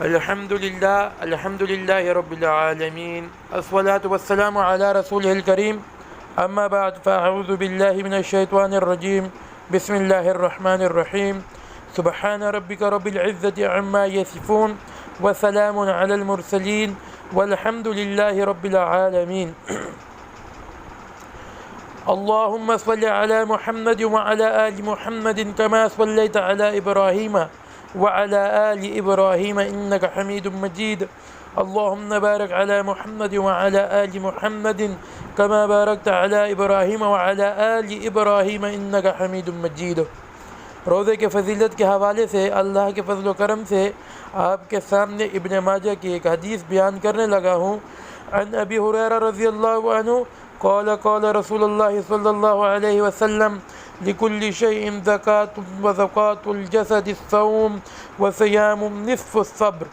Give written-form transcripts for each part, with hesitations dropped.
الحمد للہ رب العالمین الصلاة والسلام علی رسولہ الکریم اما بعد فاعوذ باللہ من الشیطان الرجیم بسم اللہ الرحمن الرحیم سبحان ربک رب العزة عما یصفون وسلام علی المرسلین والحمد للہ رب العالمین اللهم صل على محمد وعلى آل محمد كما صليت على إبراهيم وعلى آل إبراهيم إنك حميد مجيد اللهم بارك على محمد وعلى آل محمد كما باركت على إبراهيم وعلى آل إبراهيم إنك حميد مجيد۔ روزے کے فضیلت کے حوالے سے اللہ کے فضل و کرم سے آپ کے سامنے ابن ماجہ کی ایک حدیث بیان کرنے لگا ہوں۔ عن ابی ہریرہ رضی اللہ عنہ قال قال رسول اللہ صلی اللہ علیہ وسلم لكل شيء زكاة وزكاة الجسد الصوم وصيام نصف الصبر۔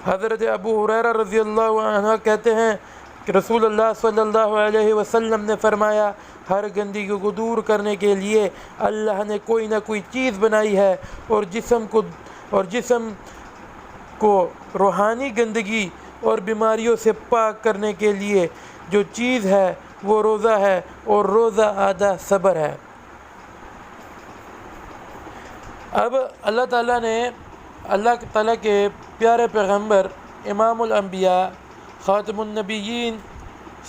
حضرت ابو ہریرہ رضی اللہ عنہ کہتے ہیں کہ رسول اللہ صلی اللہ علیہ وسلم نے فرمایا، ہر گندگی کو دور کرنے کے لیے اللہ نے کوئی نہ کوئی چیز بنائی ہے، اور جسم کو روحانی گندگی اور بیماریوں سے پاک کرنے کے لیے جو چیز ہے وہ روزہ ہے، اور روزہ آدھا صبر ہے۔ اب اللہ تعالیٰ کے پیارے پیغمبر امام الانبیاء خاتم النبیین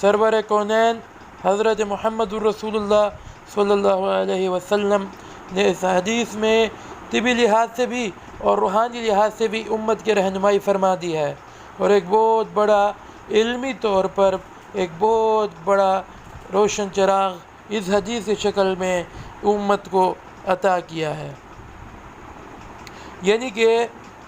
سرور کونین حضرت محمد الرسول اللہ صلی اللہ علیہ وسلم نے اس حدیث میں طبی لحاظ سے بھی اور روحانی لحاظ سے بھی امت کی رہنمائی فرما دی ہے، اور ایک بہت بڑا علمی طور پر ایک بہت بڑا روشن چراغ اس حدیث کی شکل میں امت کو عطا کیا ہے۔ یعنی کہ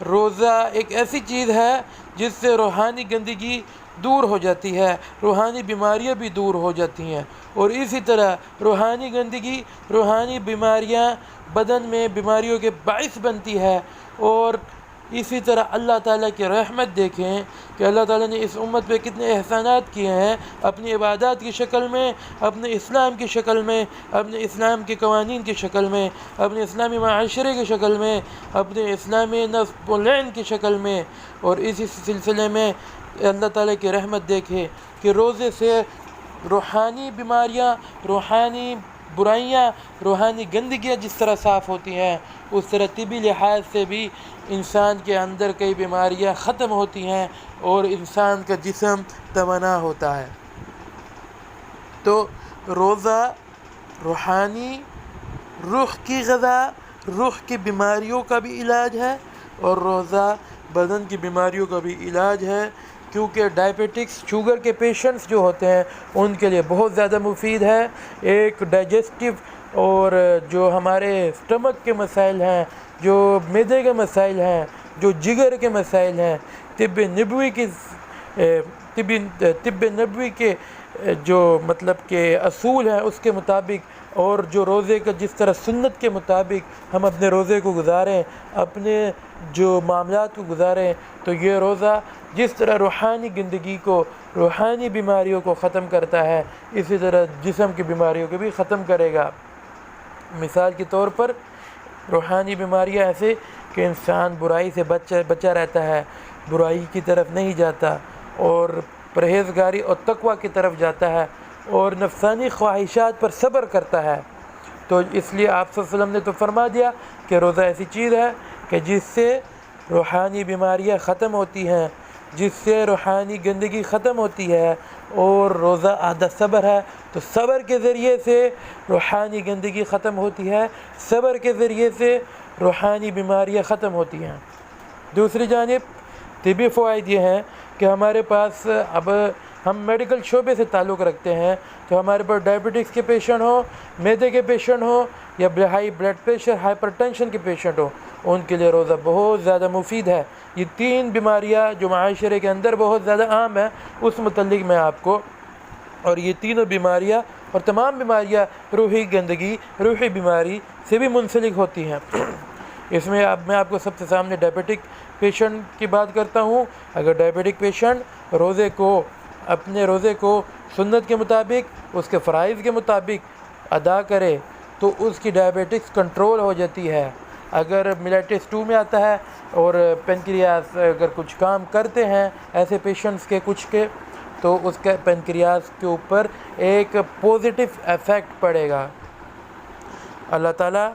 روزہ ایک ایسی چیز ہے جس سے روحانی گندگی دور ہو جاتی ہے، روحانی بیماریاں بھی دور ہو جاتی ہیں، اور اسی طرح روحانی گندگی، روحانی بیماریاں بدن میں بیماریوں کے باعث بنتی ہے۔ اور اسی طرح اللہ تعالیٰ کی رحمت دیکھیں کہ اللہ تعالیٰ نے اس امت پہ کتنے احسانات کیے ہیں، اپنی عبادات کی شکل میں، اپنے اسلام کی شکل میں، اپنے اسلام کے قوانین کی شکل میں، اپنے اسلامی معاشرے کی شکل میں، اپنے اسلامی نصب العین کی شکل میں۔ اور اسی سلسلے میں اللہ تعالیٰ کی رحمت دیکھیں کہ روزے سے روحانی بیماریاں، روحانی برائیاں، روحانی گندگیاں جس طرح صاف ہوتی ہیں، اس طرح طبی لحاظ سے بھی انسان کے اندر کئی بیماریاں ختم ہوتی ہیں اور انسان کا جسم توانا ہوتا ہے۔ تو روزہ روحانی روح کی غذا، روح کی بیماریوں کا بھی علاج ہے، اور روزہ بدن کی بیماریوں کا بھی علاج ہے، کیونکہ ڈائبٹکس شوگر کے پیشنٹس جو ہوتے ہیں ان کے لیے بہت زیادہ مفید ہے۔ ایک ڈائجسٹیو اور جو ہمارے اسٹمک کے مسائل ہیں، جو معدے کے مسائل ہیں، جو جگر کے مسائل ہیں، طب نبوی کے جو مطلب کہ اصول ہیں اس کے مطابق، اور جو روزے کا جس طرح سنت کے مطابق ہم اپنے روزے کو گزاریں، اپنے جو معاملات کو گزاریں، تو یہ روزہ جس طرح روحانی گندگی کو، روحانی بیماریوں کو ختم کرتا ہے، اسی طرح جسم کی بیماریوں کو بھی ختم کرے گا۔ مثال کے طور پر روحانی بیماریاں ایسے کہ انسان برائی سے بچا رہتا ہے، برائی کی طرف نہیں جاتا، اور پرہیزگاری اور تقوی کی طرف جاتا ہے، اور نفسانی خواہشات پر صبر کرتا ہے۔ تو اس لیے آپ صلی اللہ علیہ وسلم نے تو فرما دیا کہ روزہ ایسی چیز ہے کہ جس سے روحانی بیماریاں ختم ہوتی ہیں، جس سے روحانی گندگی ختم ہوتی ہے، اور روزہ آدھا صبر ہے۔ تو صبر کے ذریعے سے روحانی گندگی ختم ہوتی ہے، صبر کے ذریعے سے روحانی بیماریاں ختم ہوتی ہیں۔ دوسری جانب طبی فوائد یہ ہیں کہ ہمارے پاس اب ہم میڈیکل شعبے سے تعلق رکھتے ہیں، تو ہمارے پاس ڈائبٹکس کے پیشنٹ ہوں، معدے کے پیشنٹ ہوں، یا high blood pressure, hypertension کے پیشنٹ ہوں، ان کے لیے روزہ بہت زیادہ مفید ہے۔ یہ تین بیماریاں جو معاشرے کے اندر بہت زیادہ عام ہیں، اس متعلق میں آپ کو، اور یہ تینوں بیماریاں اور تمام بیماریاں روحی گندگی، روحی بیماری سے بھی منسلک ہوتی ہیں۔ اس میں اب میں آپ کو سب سے سامنے ڈائبٹک پیشنٹ کی بات کرتا ہوں۔ اگر ڈائبٹک پیشنٹ اپنے روزے کو سنت کے مطابق، اس کے فرائض کے مطابق ادا کرے تو اس کی ڈائبٹکس کنٹرول ہو جاتی ہے۔ اگر میلائٹس 2 میں آتا ہے اور پینکریاس اگر کچھ کام کرتے ہیں ایسے پیشنٹس کے کچھ کے، تو اس کے پینکریاس کے اوپر ایک پوزیٹیو ایفیکٹ پڑے گا۔ اللہ تعالیٰ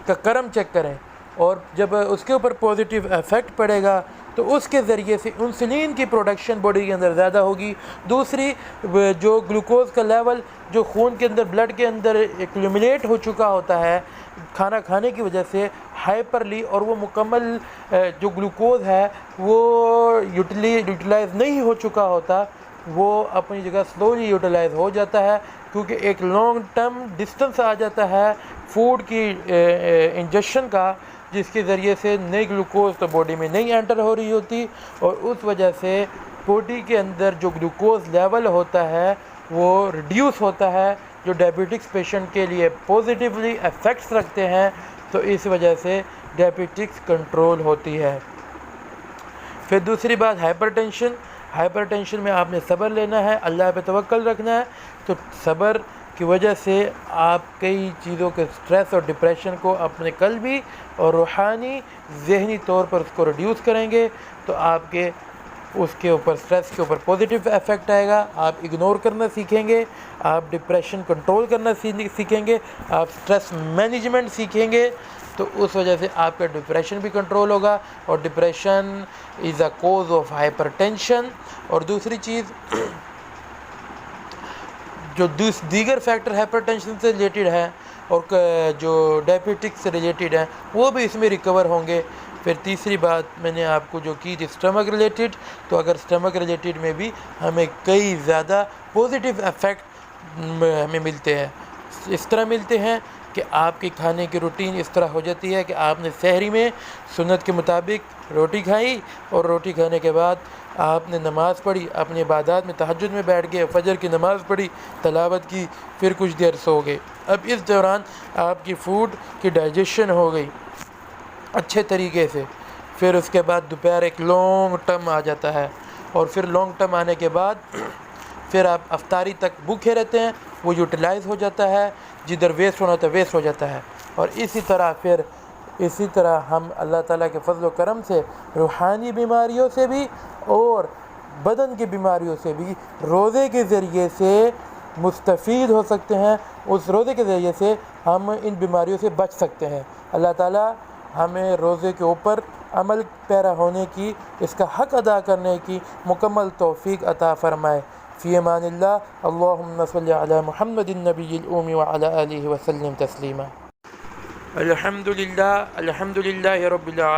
کا کرم چیک کریں، اور جب اس کے اوپر پوزیٹیو ایفیکٹ پڑے گا تو اس کے ذریعے سے انسولین کی پروڈکشن باڈی کے اندر زیادہ ہوگی۔ دوسری، جو گلوکوز کا لیول جو خون کے اندر بلڈ کے اندر ایکیومولیٹ ہو چکا ہوتا ہے کھانا کھانے کی وجہ سے ہائپرلی، اور وہ مکمل جو گلوکوز ہے وہ یوٹیلائز نہیں ہو چکا ہوتا، وہ اپنی جگہ سلولی یوٹیلائز ہو جاتا ہے، کیونکہ ایک لانگ ٹرم ڈسٹنس آ جاتا ہے فوڈ کی انجیکشن کا، جس کے ذریعے سے نئی گلوکوز تو باڈی میں نہیں انٹر ہو رہی ہوتی، اور اس وجہ سے باڈی کے اندر جو گلوکوز لیول ہوتا ہے وہ ریڈیوس ہوتا ہے، جو ڈائبٹکس پیشنٹ کے لیے پوزیٹیولی افیکٹس رکھتے ہیں، تو اس وجہ سے ڈائبٹکس کنٹرول ہوتی ہے۔ پھر دوسری بات ہائپر ٹینشن میں آپ نے صبر لینا ہے، اللہ پہ توکل رکھنا ہے، تو صبر کی وجہ سے آپ کئی چیزوں کے سٹریس اور ڈپریشن کو اپنے قلبی اور روحانی ذہنی طور پر اس کو ریڈیوس کریں گے، تو آپ کے اس کے اوپر سٹریس کے اوپر پوزیٹیو ایفیکٹ آئے گا، آپ اگنور کرنا سیکھیں گے، آپ ڈپریشن کنٹرول کرنا سیکھیں گے، آپ سٹریس مینجمنٹ سیکھیں گے، تو اس وجہ سے آپ کا ڈپریشن بھی کنٹرول ہوگا، اور depression is a cause of hypertension. اور دوسری چیز جو دیگر فیکٹر ہائپر ٹینشن سے ریلیٹڈ ہے اور جو ڈائبٹکس سے ریلیٹڈ ہیں وہ بھی اس میں ریکور ہوں گے۔ پھر تیسری بات میں نے آپ کو جو کی تھی اسٹمک ریلیٹڈ، تو اگر اسٹمک ریلیٹڈ میں بھی ہمیں کئی زیادہ پوزیٹیو ایفیکٹ ہمیں ملتے ہیں۔ اس طرح ملتے ہیں کہ آپ کی کھانے کی روٹین اس طرح ہو جاتی ہے کہ آپ نے سحری میں سنت کے مطابق روٹی کھائی، اور روٹی کھانے کے بعد آپ نے نماز پڑھی، اپنے عبادات میں تہجد میں بیٹھ گئے، فجر کی نماز پڑھی، تلاوت کی، پھر کچھ دیر سو گئے۔ اب اس دوران آپ کی فوڈ کی ڈائجیشن ہو گئی اچھے طریقے سے، پھر اس کے بعد دوپہر ایک لانگ ٹرم آ جاتا ہے، اور پھر لانگ ٹرم آنے کے بعد پھر آپ افطاری تک بھوکے رہتے ہیں، وہ یوٹیلائز ہو جاتا ہے، جدھر ویسٹ ہونا تو ویسٹ ہو جاتا ہے۔ اور اسی طرح ہم اللہ تعالیٰ کے فضل و کرم سے روحانی بیماریوں سے بھی اور بدن کی بیماریوں سے بھی روزے کے ذریعے سے مستفید ہو سکتے ہیں، اس روزے کے ذریعے سے ہم ان بیماریوں سے بچ سکتے ہیں۔ اللہ تعالیٰ ہمیں روزے کے اوپر عمل پیرا ہونے کی، اس کا حق ادا کرنے کی مکمل توفیق عطا فرمائے۔ فی امان اللہ، اللہم صلی علی محمد النبی الأمی وعلی آلہ وسلم تسلیما۔ الحمدللہ رب العالمین۔